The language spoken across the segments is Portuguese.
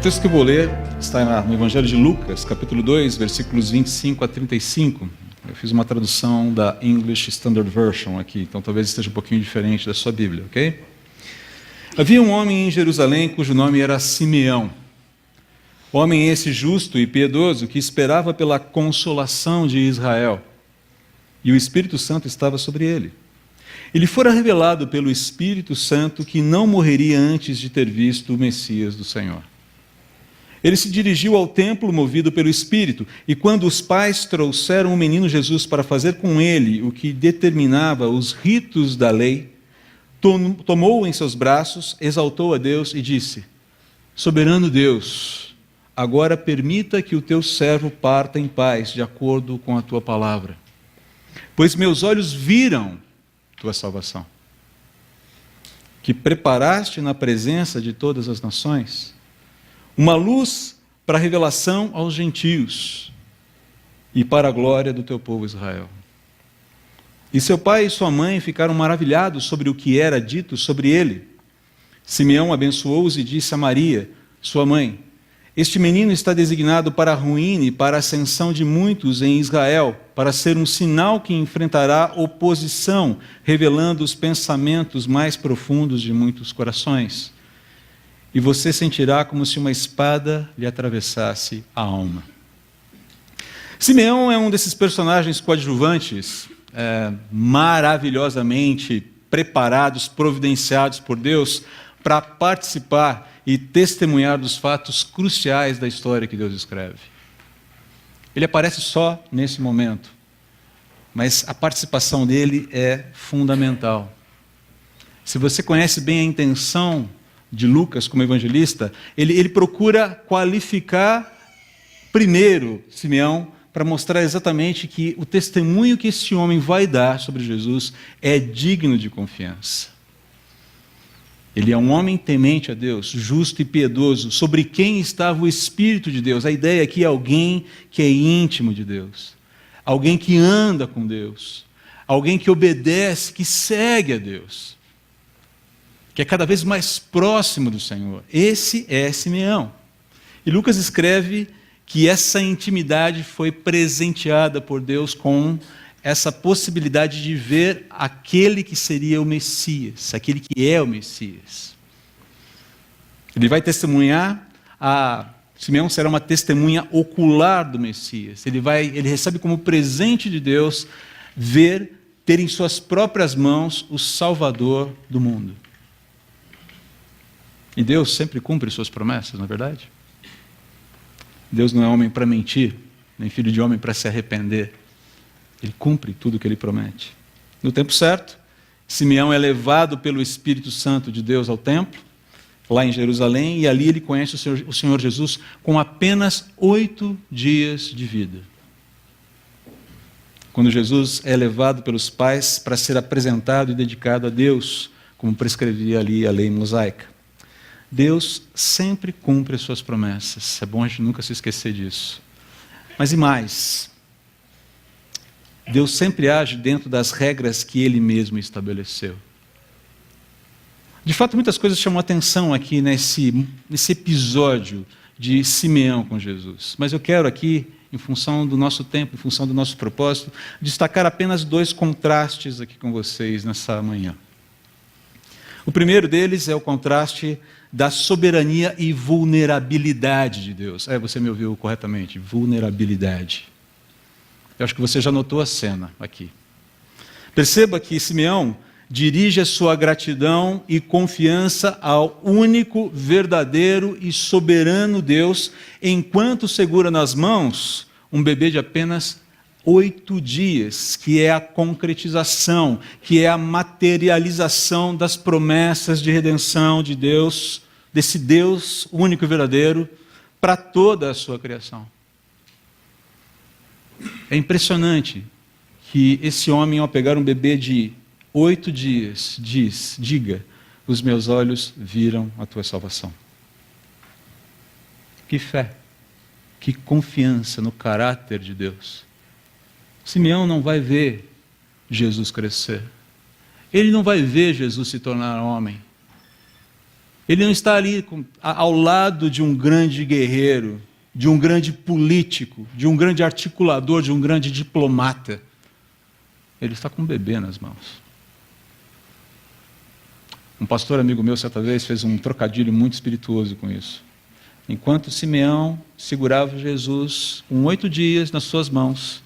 O texto que eu vou ler está no Evangelho de Lucas, capítulo 2, versículos 25 a 35. Eu fiz uma tradução da English Standard Version aqui, então talvez esteja um pouquinho diferente da sua Bíblia, ok? Havia um homem em Jerusalém cujo nome era Simeão. Homem esse justo e piedoso que esperava pela consolação de Israel. E o Espírito Santo estava sobre ele. Ele fora revelado pelo Espírito Santo que não morreria antes de ter visto o Messias do Senhor. Ele se dirigiu ao templo movido pelo Espírito, e quando os pais trouxeram o menino Jesus para fazer com ele o que determinava os ritos da lei, tomou-o em seus braços, exaltou a Deus e disse: Soberano Deus, agora permita que o teu servo parta em paz, de acordo com a tua palavra. Pois meus olhos viram tua salvação, que preparaste na presença de todas as nações, uma luz para a revelação aos gentios e para a glória do teu povo Israel. E seu pai e sua mãe ficaram maravilhados sobre o que era dito sobre ele. Simeão abençoou-os e disse a Maria, sua mãe: Este menino está designado para a ruína e para a ascensão de muitos em Israel, para ser um sinal que enfrentará oposição, revelando os pensamentos mais profundos de muitos corações. E você sentirá como se uma espada lhe atravessasse a alma. Simeão é um desses personagens coadjuvantes, maravilhosamente preparados, providenciados por Deus para participar e testemunhar dos fatos cruciais da história que Deus escreve. Ele aparece só nesse momento, mas a participação dele é fundamental. Se você conhece bem a intenção de Lucas como evangelista, ele procura qualificar primeiro Simeão para mostrar exatamente que o testemunho que esse homem vai dar sobre Jesus é digno de confiança. Ele é um homem temente a Deus, justo e piedoso, sobre quem estava o Espírito de Deus. A ideia aqui é alguém que é íntimo de Deus, alguém que anda com Deus, alguém que obedece, que segue a Deus, que é cada vez mais próximo do Senhor. Esse é Simeão. E Lucas escreve que essa intimidade foi presenteada por Deus com essa possibilidade de ver aquele que seria o Messias, aquele que é o Messias. Ele vai testemunhar, Simeão será uma testemunha ocular do Messias. Ele recebe como presente de Deus ter em suas próprias mãos o Salvador do mundo. E Deus sempre cumpre suas promessas, não é verdade? Deus não é homem para mentir, nem filho de homem para se arrepender. Ele cumpre tudo o que ele promete. No tempo certo, Simeão é levado pelo Espírito Santo de Deus ao templo, lá em Jerusalém, e ali ele conhece o Senhor Jesus com apenas 8 dias de vida. Quando Jesus é levado pelos pais para ser apresentado e dedicado a Deus, como prescrevia ali a lei mosaica. Deus sempre cumpre as suas promessas. É bom a gente nunca se esquecer disso. Mas e mais? Deus sempre age dentro das regras que Ele mesmo estabeleceu. De fato, muitas coisas chamam atenção aqui nesse episódio de Simeão com Jesus. Mas eu quero aqui, em função do nosso tempo, em função do nosso propósito, destacar apenas 2 contrastes aqui com vocês nessa manhã. O primeiro deles é o contraste da soberania e vulnerabilidade de Deus. Você me ouviu corretamente, vulnerabilidade. Eu acho que você já notou a cena aqui. Perceba que Simeão dirige a sua gratidão e confiança ao único, verdadeiro e soberano Deus, enquanto segura nas mãos um bebê de apenas 8 dias, que é a concretização, que é a materialização das promessas de redenção de Deus, desse Deus único e verdadeiro, para toda a sua criação. É impressionante que esse homem, ao pegar um bebê de 8 dias, diga: os meus olhos viram a tua salvação. Que fé, que confiança no caráter de Deus. Simeão não vai ver Jesus crescer. Ele não vai ver Jesus se tornar homem. Ele não está ali ao lado de um grande guerreiro, de um grande político, de um grande articulador, de um grande diplomata. Ele está com um bebê nas mãos. Um pastor amigo meu, certa vez, fez um trocadilho muito espirituoso com isso. Enquanto Simeão segurava Jesus com 8 dias nas suas mãos,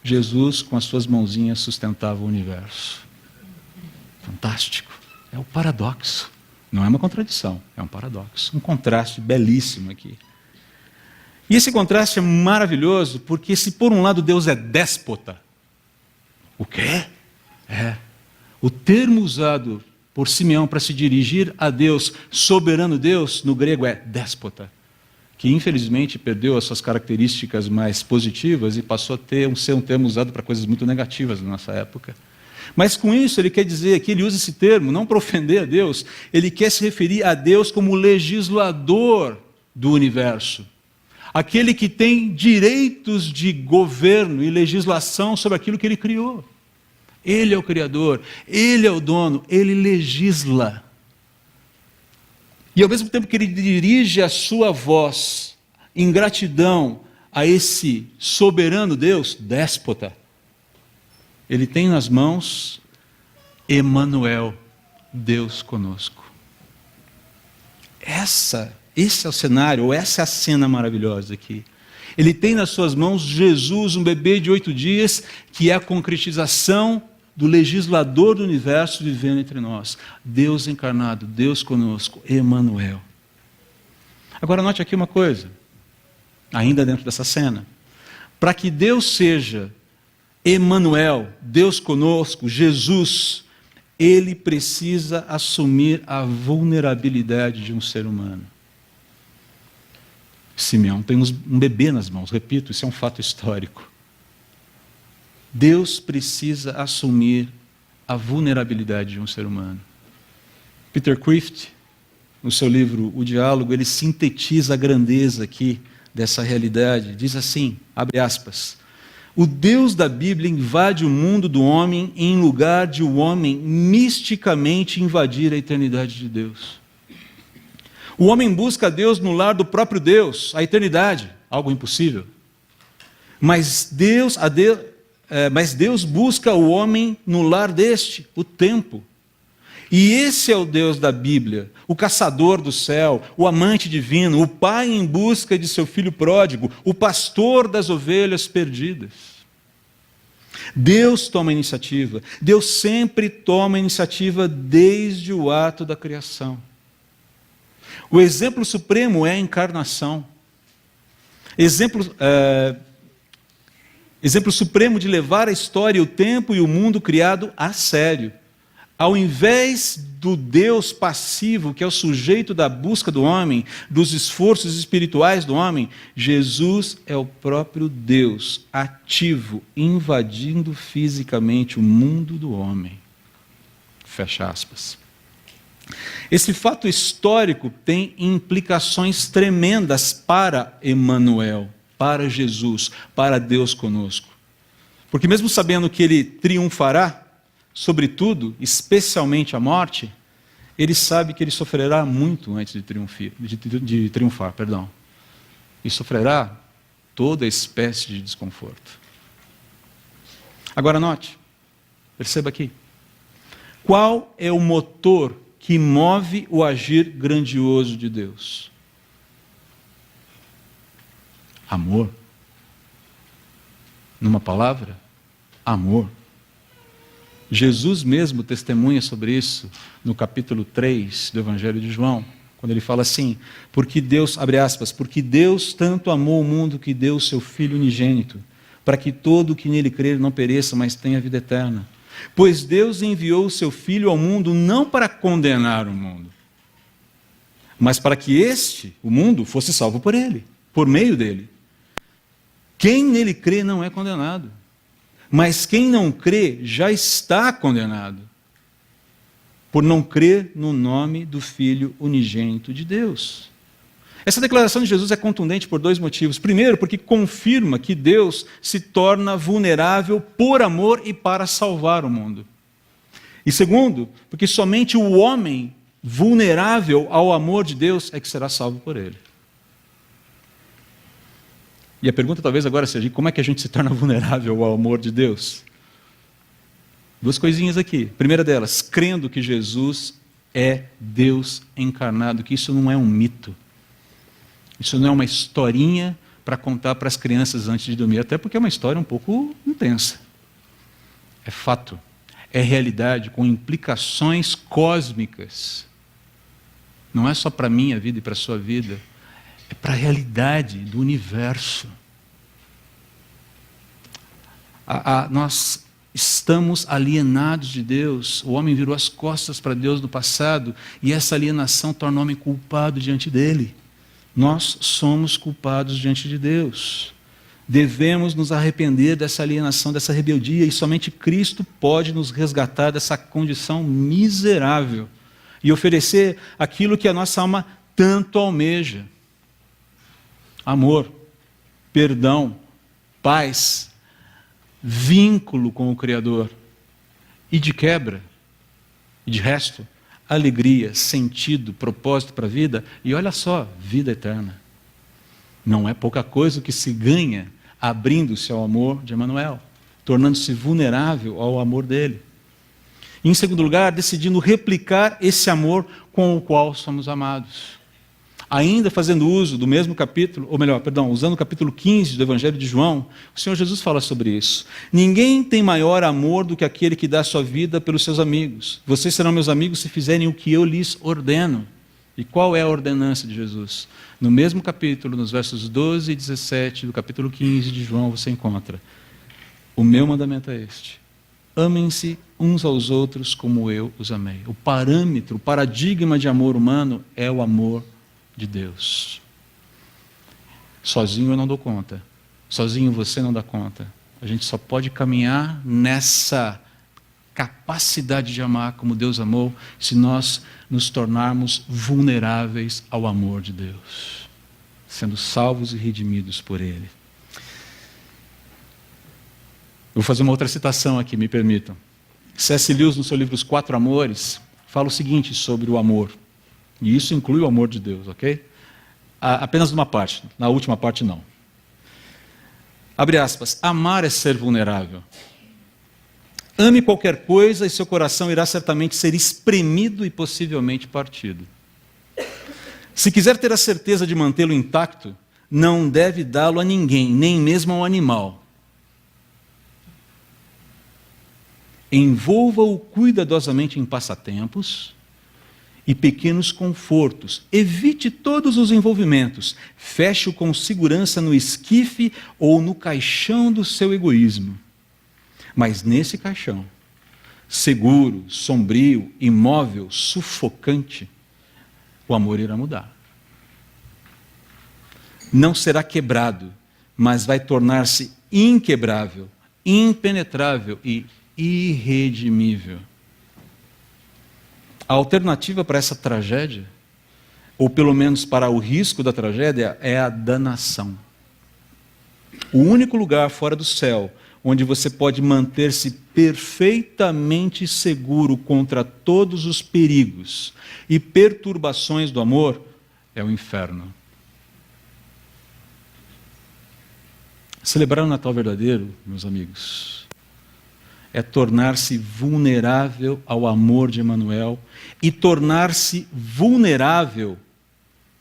Jesus, com as suas mãozinhas, sustentava o universo. Fantástico. É o paradoxo. Não é uma contradição, é um paradoxo. Um contraste belíssimo aqui. E esse contraste é maravilhoso, porque se por um lado Deus é déspota, o quê? O termo usado por Simeão para se dirigir a Deus, soberano Deus, no grego é déspota, que infelizmente perdeu as suas características mais positivas e passou a ser um termo usado para coisas muito negativas na nossa época. Mas com isso ele quer dizer que ele usa esse termo não para ofender a Deus, ele quer se referir a Deus como legislador do universo. Aquele que tem direitos de governo e legislação sobre aquilo que ele criou. Ele é o Criador, ele é o dono, ele legisla. E ao mesmo tempo que ele dirige a sua voz em gratidão a esse soberano Deus, déspota, ele tem nas mãos Emanuel, Deus conosco. Esse é o cenário, ou essa é a cena maravilhosa aqui. Ele tem nas suas mãos Jesus, um bebê de 8 dias, que é a concretização do legislador do universo vivendo entre nós. Deus encarnado, Deus conosco, Emanuel. Agora note aqui uma coisa, ainda dentro dessa cena. Para que Deus seja Emanuel, Deus conosco, Jesus, ele precisa assumir a vulnerabilidade de um ser humano. Simeão tem um bebê nas mãos, repito, isso é um fato histórico. Deus precisa assumir a vulnerabilidade de um ser humano. Peter Kreeft, no seu livro O Diálogo, ele sintetiza a grandeza aqui dessa realidade. Diz assim, abre aspas, o Deus da Bíblia invade o mundo do homem em lugar de o homem misticamente invadir a eternidade de Deus. O homem busca Deus no lar do próprio Deus, a eternidade, algo impossível. Mas Deus busca o homem no lar deste, o tempo. E esse é o Deus da Bíblia, o caçador do céu, o amante divino, o pai em busca de seu filho pródigo, o pastor das ovelhas perdidas. Deus toma a iniciativa, Deus sempre toma a iniciativa desde o ato da criação. O exemplo supremo é a encarnação. Exemplo supremo de levar a história, o tempo e o mundo criado a sério. Ao invés do Deus passivo, que é o sujeito da busca do homem, dos esforços espirituais do homem, Jesus é o próprio Deus, ativo, invadindo fisicamente o mundo do homem. Fecha aspas. Esse fato histórico tem implicações tremendas para Emanuel, para Jesus, para Deus conosco. Porque mesmo sabendo que ele triunfará, sobretudo, especialmente a morte, ele sabe que ele sofrerá muito antes de triunfar. E sofrerá toda espécie de desconforto. Agora note, perceba aqui. Qual é o motor que move o agir grandioso de Deus? Amor. Numa palavra, amor. Jesus mesmo testemunha sobre isso no capítulo 3 do Evangelho de João, quando ele fala assim, porque Deus, abre aspas, porque Deus tanto amou o mundo que deu o seu Filho unigênito, para que todo o que nele crer não pereça, mas tenha vida eterna. Pois Deus enviou o seu Filho ao mundo não para condenar o mundo, mas para que o mundo, fosse salvo por ele, por meio dele. Quem nele crê não é condenado, mas quem não crê já está condenado, por não crer no nome do Filho unigênito de Deus. Essa declaração de Jesus é contundente por 2 motivos. Primeiro, porque confirma que Deus se torna vulnerável por amor e para salvar o mundo. E segundo, porque somente o homem vulnerável ao amor de Deus é que será salvo por Ele. E a pergunta talvez agora seja, como é que a gente se torna vulnerável ao amor de Deus? Duas coisinhas aqui. Primeira delas, crendo que Jesus é Deus encarnado, que isso não é um mito. Isso não é uma historinha para contar para as crianças antes de dormir, até porque é uma história um pouco intensa. É fato, é realidade com implicações cósmicas. Não é só para a minha vida e para a sua vida, é para a realidade do universo. Nós estamos alienados de Deus, o homem virou as costas para Deus no passado, e essa alienação torna o homem culpado diante dele. Nós somos culpados diante de Deus. Devemos nos arrepender dessa alienação, dessa rebeldia, e somente Cristo pode nos resgatar dessa condição miserável e oferecer aquilo que a nossa alma tanto almeja: amor, perdão, paz, vínculo com o Criador, e de quebra, e de resto, alegria, sentido, propósito para a vida, e olha só, vida eterna. Não é pouca coisa o que se ganha abrindo-se ao amor de Emmanuel, tornando-se vulnerável ao amor dele. E, em segundo lugar, decidindo replicar esse amor com o qual somos amados. Ainda fazendo uso do mesmo capítulo, ou melhor, perdão, usando o capítulo 15 do Evangelho de João, o Senhor Jesus fala sobre isso. Ninguém tem maior amor do que aquele que dá sua vida pelos seus amigos. Vocês serão meus amigos se fizerem o que eu lhes ordeno. E qual é a ordenança de Jesus? No mesmo capítulo, nos versos 12 e 17 do capítulo 15 de João, você encontra: o meu mandamento é este: amem-se uns aos outros como eu os amei. O parâmetro, o paradigma de amor humano é o amor de Deus. Sozinho eu não dou conta. Sozinho você não dá conta. A gente só pode caminhar nessa capacidade de amar como Deus amou se nós nos tornarmos vulneráveis ao amor de Deus, sendo salvos e redimidos por Ele. Vou fazer uma outra citação aqui, me permitam. C.S. Lewis, no seu livro Os Quatro Amores, fala o seguinte sobre o amor. E isso inclui o amor de Deus, ok? Apenas numa parte, na última parte não. Abre aspas: amar é ser vulnerável. Ame qualquer coisa e seu coração irá certamente ser espremido e possivelmente partido. Se quiser ter a certeza de mantê-lo intacto, não deve dá-lo a ninguém, nem mesmo ao animal. Envolva-o cuidadosamente em passatempos e pequenos confortos. Evite todos os envolvimentos. Feche-o com segurança no esquife ou no caixão do seu egoísmo. Mas nesse caixão, seguro, sombrio, imóvel, sufocante, o amor irá mudar. Não será quebrado, mas vai tornar-se inquebrável, impenetrável e irredimível. A alternativa para essa tragédia, ou pelo menos para o risco da tragédia, é a danação. O único lugar fora do céu onde você pode manter-se perfeitamente seguro contra todos os perigos e perturbações do amor é o inferno. Celebrar o Natal verdadeiro, meus amigos, é tornar-se vulnerável ao amor de Emmanuel e tornar-se vulnerável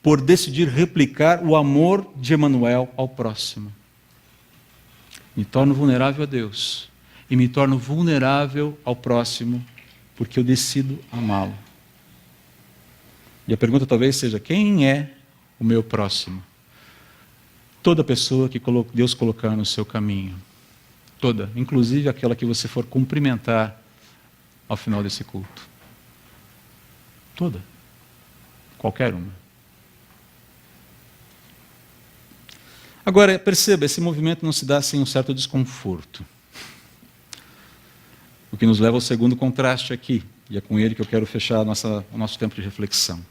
por decidir replicar o amor de Emmanuel ao próximo. Me torno vulnerável a Deus e me torno vulnerável ao próximo porque eu decido amá-lo. E a pergunta talvez seja: quem é o meu próximo? Toda pessoa que Deus colocar no seu caminho. Toda, inclusive aquela que você for cumprimentar ao final desse culto. Toda. Qualquer uma. Agora, perceba, esse movimento não se dá sem um certo desconforto. O que nos leva ao segundo contraste aqui, e é com ele que eu quero fechar o nosso tempo de reflexão.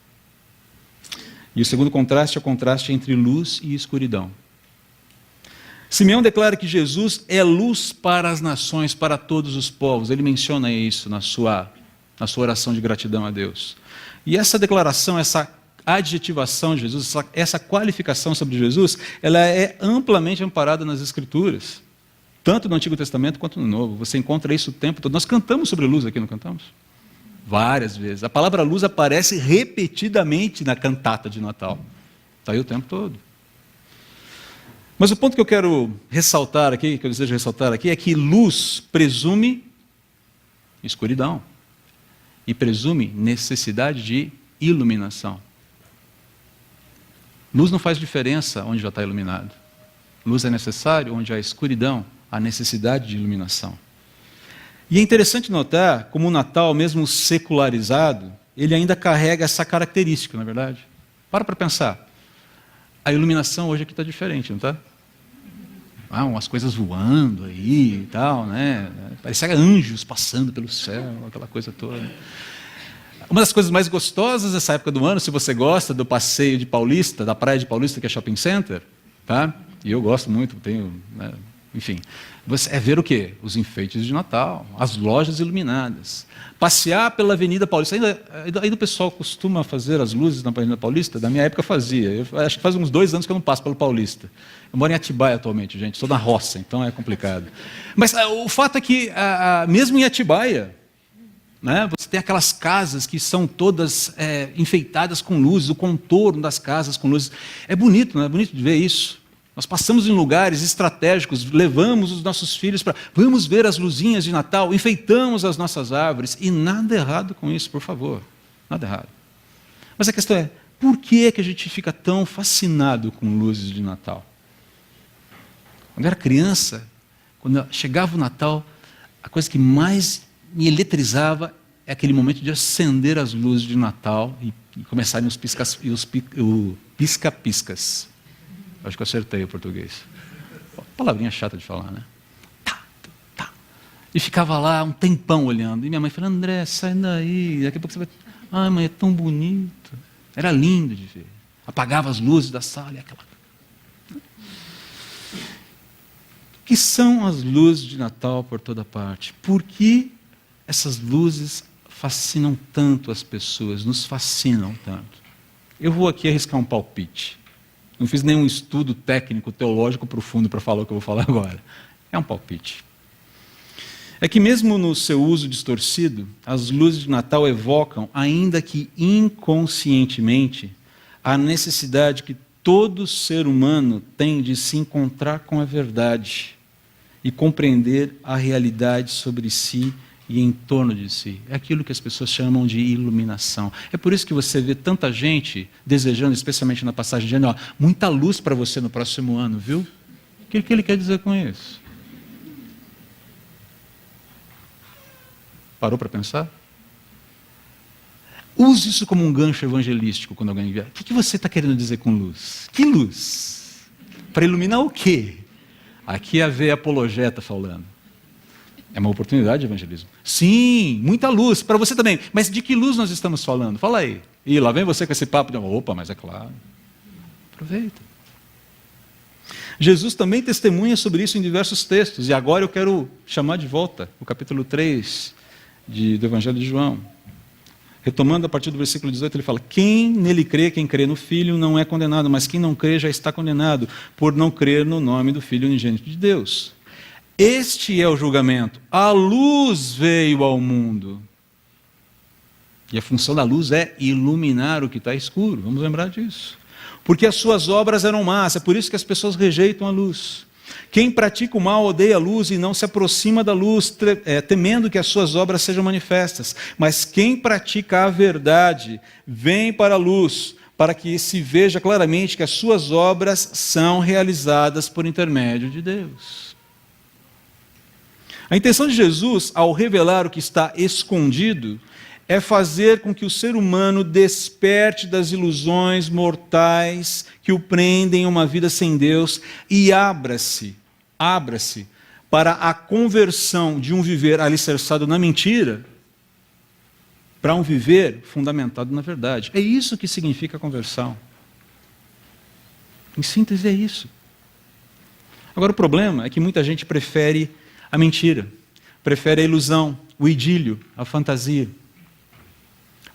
E o segundo contraste é o contraste entre luz e escuridão. Simeão declara que Jesus é luz para as nações, para todos os povos. Ele menciona isso na sua oração de gratidão a Deus. E essa declaração, essa adjetivação de Jesus, essa qualificação sobre Jesus, ela é amplamente amparada nas Escrituras, tanto no Antigo Testamento quanto no Novo. Você encontra isso o tempo todo. Nós cantamos sobre luz aqui, não cantamos? Várias vezes. A palavra luz aparece repetidamente na cantata de Natal. Está aí o tempo todo. Mas o ponto que eu quero ressaltar aqui, que eu desejo ressaltar aqui, é que luz presume escuridão e presume necessidade de iluminação. Luz não faz diferença onde já está iluminado. Luz é necessário onde há escuridão, há necessidade de iluminação. E é interessante notar como o Natal, mesmo secularizado, ele ainda carrega essa característica, não é verdade? Para pensar. A iluminação hoje aqui está diferente, não está? Umas coisas voando aí e tal, né? Parecia anjos passando pelo céu, aquela coisa toda. Uma das coisas mais gostosas dessa época do ano, se você gosta do passeio de Paulista, da praia de Paulista, que é shopping center, tá? E eu gosto muito, tenho, né? Enfim, é ver o quê? Os enfeites de Natal, as lojas iluminadas. Passear pela Avenida Paulista. Ainda o pessoal costuma fazer as luzes na Avenida Paulista? Da minha época fazia. Eu acho que faz uns 2 anos que eu não passo pelo Paulista. Eu moro em Atibaia atualmente, gente. Estou na roça, então é complicado. Mas o fato é que, mesmo em Atibaia, né, você tem aquelas casas que são todas enfeitadas com luzes, o contorno das casas com luzes. É bonito, não é bonito de ver isso? Nós passamos em lugares estratégicos, levamos os nossos filhos para... Vamos ver as luzinhas de Natal, enfeitamos as nossas árvores. E nada errado com isso, por favor. Nada errado. Mas a questão é, por que é que a gente fica tão fascinado com luzes de Natal? Quando eu era criança, quando chegava o Natal, a coisa que mais me eletrizava é aquele momento de acender as luzes de Natal e começarem os pisca-piscas. Acho que eu acertei o português. Palavrinha chata de falar, né? Tá, tá. E ficava lá um tempão olhando. E minha mãe falando, André, sai daí. Daqui a pouco você vai... Ai, mãe, é tão bonito. Era lindo de ver. Apagava as luzes da sala e aquela... O que são as luzes de Natal por toda parte? Por que essas luzes fascinam tanto as pessoas, nos fascinam tanto? Eu vou aqui arriscar um palpite. Não fiz nenhum estudo técnico, teológico profundo para falar o que eu vou falar agora. É um palpite. É que mesmo no seu uso distorcido, as luzes de Natal evocam, ainda que inconscientemente, a necessidade que todo ser humano tem de se encontrar com a verdade e compreender a realidade sobre si e em torno de si. É aquilo que as pessoas chamam de iluminação. É por isso que você vê tanta gente desejando, especialmente na passagem de ano, muita luz para você no próximo ano, viu? O que ele quer dizer com isso? Parou para pensar? Use isso como um gancho evangelístico quando alguém vier. O que você está querendo dizer com luz? Que luz? Para iluminar o quê? Aqui é a veia apologeta falando. É uma oportunidade de evangelismo. Sim, muita luz, para você também. Mas de que luz nós estamos falando? Fala aí. E lá vem você com esse papo de, opa, mas é claro. Aproveita. Jesus também testemunha sobre isso em diversos textos. E agora eu quero chamar de volta o capítulo 3 do Evangelho de João. Retomando a partir do versículo 18, ele fala, quem nele crê, quem crê no Filho, não é condenado, mas quem não crê já está condenado, por não crer no nome do Filho unigênito de Deus. Este é o julgamento. A luz veio ao mundo. E a função da luz é iluminar o que está escuro. Vamos lembrar disso. Porque as suas obras eram más. É por isso que as pessoas rejeitam a luz. Quem pratica o mal odeia a luz e não se aproxima da luz, temendo que as suas obras sejam manifestas. Mas quem pratica a verdade vem para a luz, para que se veja claramente que as suas obras são realizadas por intermédio de Deus. A intenção de Jesus, ao revelar o que está escondido, é fazer com que o ser humano desperte das ilusões mortais que o prendem a uma vida sem Deus e abra-se para a conversão de um viver alicerçado na mentira para um viver fundamentado na verdade. É isso que significa a conversão. Em síntese, é isso. Agora, o problema é que muita gente prefere a mentira, prefere a ilusão, o idílio, a fantasia.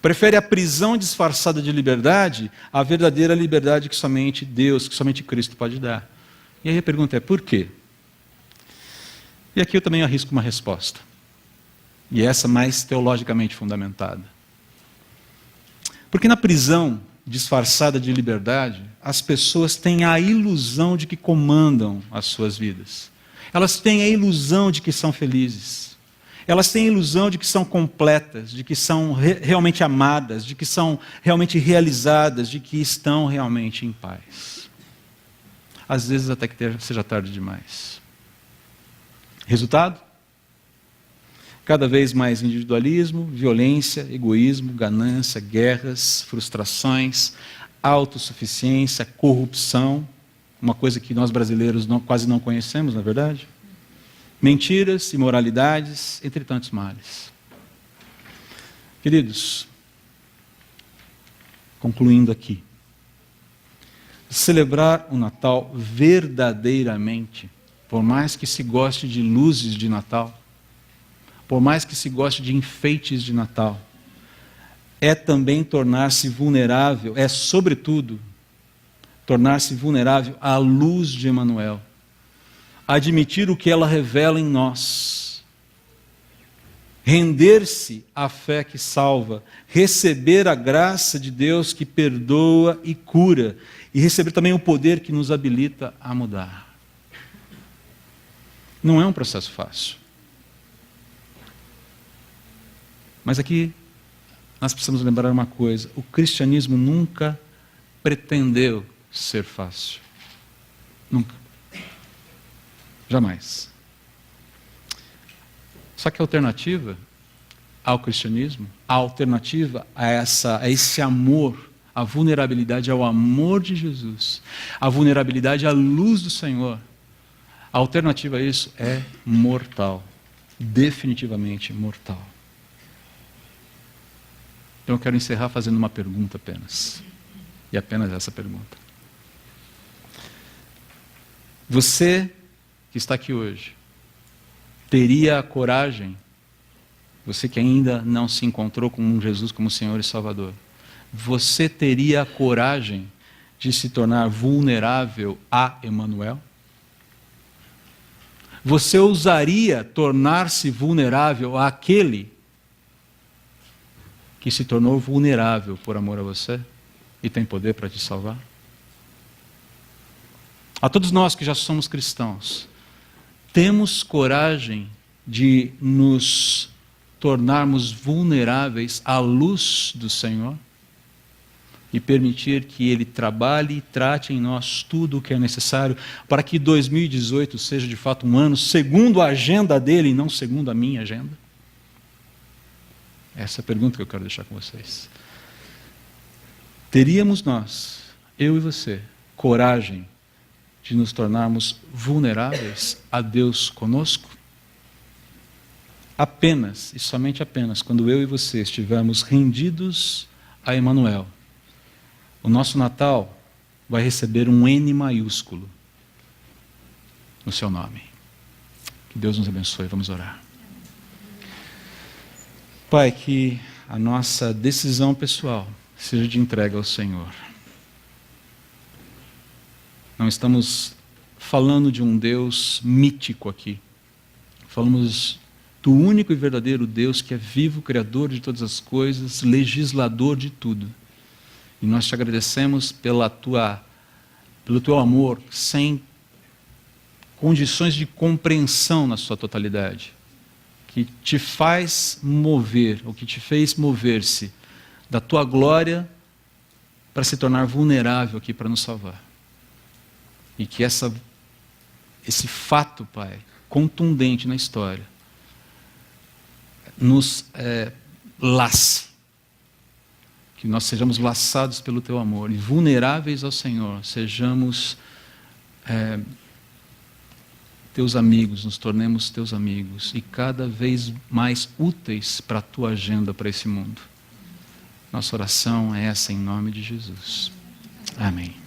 Prefere a prisão disfarçada de liberdade à verdadeira liberdade que somente Deus, que somente Cristo pode dar. E aí a pergunta é, por quê? E aqui eu também arrisco uma resposta. E essa mais teologicamente fundamentada. Porque na prisão disfarçada de liberdade, as pessoas têm a ilusão de que comandam as suas vidas. Elas têm a ilusão de que são felizes. Elas têm a ilusão de que são completas, de que são realmente amadas, de que são realmente realizadas, de que estão realmente em paz. Às vezes até que seja tarde demais. Resultado? Cada vez mais individualismo, violência, egoísmo, ganância, guerras, frustrações, autossuficiência, corrupção, uma coisa que nós brasileiros quase não conhecemos, na verdade. Mentiras, imoralidades, entre tantos males. Queridos, concluindo aqui, celebrar o Natal verdadeiramente, por mais que se goste de luzes de Natal, por mais que se goste de enfeites de Natal, é também tornar-se vulnerável, é sobretudo tornar-se vulnerável à luz de Emanuel. Admitir o que ela revela em nós. Render-se à fé que salva, receber a graça de Deus que perdoa e cura, e receber também o poder que nos habilita a mudar. Não é um processo fácil. Mas aqui nós precisamos lembrar uma coisa: o cristianismo nunca pretendeu ser fácil. Nunca. Jamais. Só que a alternativa ao cristianismo, a alternativa a esse amor, a vulnerabilidade ao amor de Jesus, a vulnerabilidade à luz do Senhor, a alternativa a isso é mortal. Definitivamente mortal. Então eu quero encerrar fazendo uma pergunta apenas. E apenas essa pergunta. Você que está aqui hoje, teria a coragem, você que ainda não se encontrou com Jesus como Senhor e Salvador, você teria a coragem de se tornar vulnerável a Emanuel? Você ousaria tornar-se vulnerável àquele que se tornou vulnerável por amor a você e tem poder para te salvar? A todos nós que já somos cristãos, temos coragem de nos tornarmos vulneráveis à luz do Senhor e permitir que Ele trabalhe e trate em nós tudo o que é necessário para que 2018 seja de fato um ano segundo a agenda dele e não segundo a minha agenda? Essa é a pergunta que eu quero deixar com vocês. Teríamos nós, eu e você, coragem de nos tornarmos vulneráveis a Deus conosco? Apenas, e somente apenas, quando eu e você estivermos rendidos a Emanuel, o nosso Natal vai receber um N maiúsculo no seu nome. Que Deus nos abençoe. Vamos orar. Pai, que a nossa decisão pessoal seja de entrega ao Senhor. Não estamos falando de um Deus mítico aqui. Falamos do único e verdadeiro Deus que é vivo, criador de todas as coisas, legislador de tudo. E nós te agradecemos pelo teu amor, sem condições de compreensão na sua totalidade, que te faz mover, ou que te fez mover-se da tua glória para se tornar vulnerável aqui para nos salvar. E que esse fato, Pai, contundente na história, nos lace. Que nós sejamos laçados pelo teu amor e vulneráveis ao Senhor, sejamos teus amigos, nos tornemos teus amigos e cada vez mais úteis para a tua agenda para esse mundo. Nossa oração é essa em nome de Jesus. Amém.